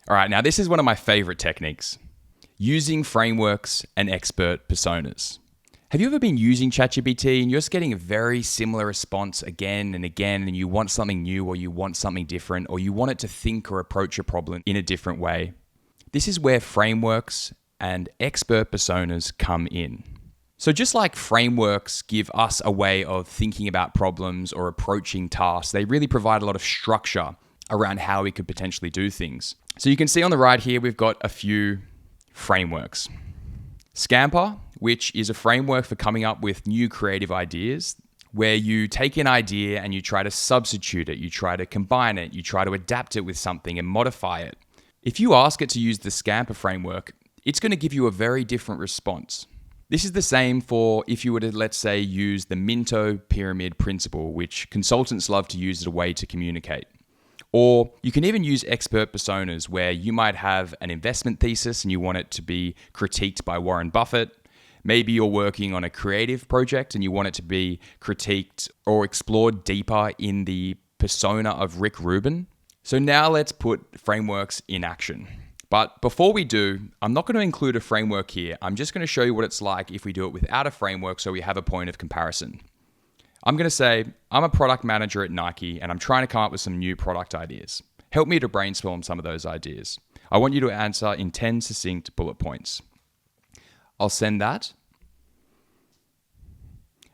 All right, now this is one of my favorite techniques, using frameworks and expert personas. Have you ever been using ChatGPT and you're just getting a very similar response again and again, and you want something new or you want something different, or you want it to think or approach a problem in a different way? This is where frameworks and expert personas come in. So just like frameworks give us a way of thinking about problems or approaching tasks, they really provide a lot of structure around how we could potentially do things. So you can see on the right here, we've got a few frameworks. Scamper, which is a framework for coming up with new creative ideas, where you take an idea and you try to substitute it, you try to combine it, you try to adapt it with something and modify it. If you ask it to use the Scamper framework, it's going to give you a very different response. This is the same for if you were to, let's say, use the Minto pyramid principle, which consultants love to use as a way to communicate. Or you can even use expert personas, where you might have an investment thesis and you want it to be critiqued by Warren Buffett. Maybe you're working on a creative project and you want it to be critiqued or explored deeper in the persona of Rick Rubin. So now let's put frameworks in action. But before we do, I'm not going to include a framework here. I'm just going to show you what it's like if we do it without a framework, so we have a point of comparison. I'm going to say, I'm a product manager at Nike and I'm trying to come up with some new product ideas. Help me to brainstorm some of those ideas. I want you to answer in 10 succinct bullet points. I'll send that.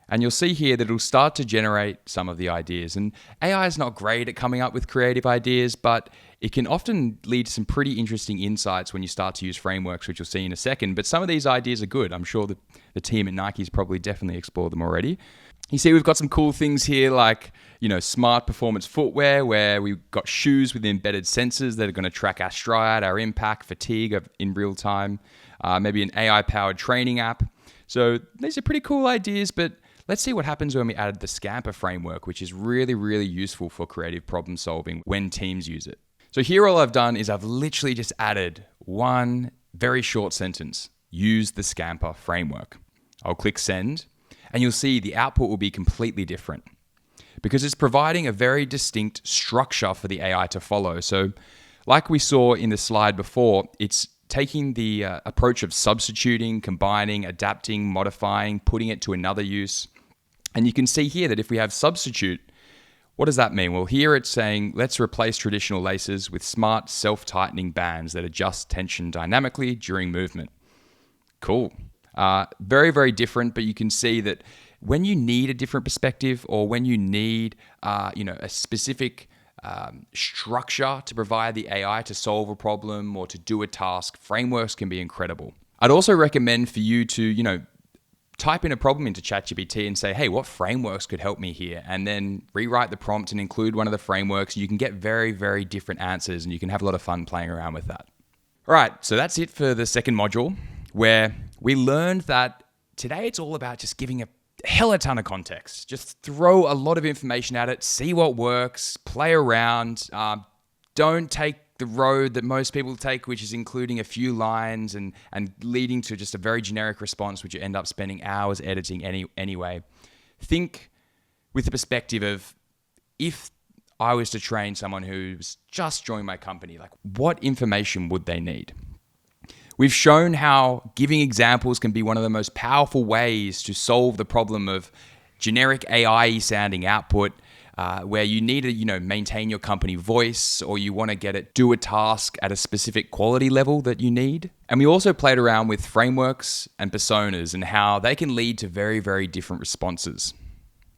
And you'll see here that it'll start to generate some of the ideas. And AI is not great at coming up with creative ideas, but it can often lead to some pretty interesting insights when you start to use frameworks, which you'll see in a second. But some of these ideas are good. I'm sure the team at Nike's probably definitely explored them already. You see, we've got some cool things here like, smart performance footwear, where we've got shoes with embedded sensors that are going to track our stride, our impact, fatigue in real time. Maybe an AI-powered training app. So these are pretty cool ideas, but let's see what happens when we added the Scamper framework, which is really, really useful for creative problem solving when teams use it. So here all I've done is I've literally just added one very short sentence: use the Scamper framework. I'll click send, and you'll see the output will be completely different because it's providing a very distinct structure for the AI to follow. So like we saw in the slide before, it's taking the approach of substituting, combining, adapting, modifying, putting it to another use. And you can see here that if we have substitute, what does that mean? Well, here it's saying, let's replace traditional laces with smart self-tightening bands that adjust tension dynamically during movement. Cool. Very, very different, but you can see that when you need a different perspective, or when you need a specific structure to provide the AI to solve a problem or to do a task, frameworks can be incredible. I'd also recommend for you to, type in a problem into ChatGPT and say, hey, what frameworks could help me here? And then rewrite the prompt and include one of the frameworks. You can get very, very different answers, and you can have a lot of fun playing around with that. All right, so that's it for the second module, where we learned that today it's all about just giving a hell of a ton of context. Just throw a lot of information at it, see what works, play around. Don't take the road that most people take, which is including a few lines and leading to just a very generic response, which you end up spending hours editing anyway. Think with the perspective of, if I was to train someone who's just joined my company, like, what information would they need? We've shown how giving examples can be one of the most powerful ways to solve the problem of generic AI sounding output, where you need to, maintain your company voice, or you want to get it do a task at a specific quality level that you need. And we also played around with frameworks and personas and how they can lead to very, very different responses.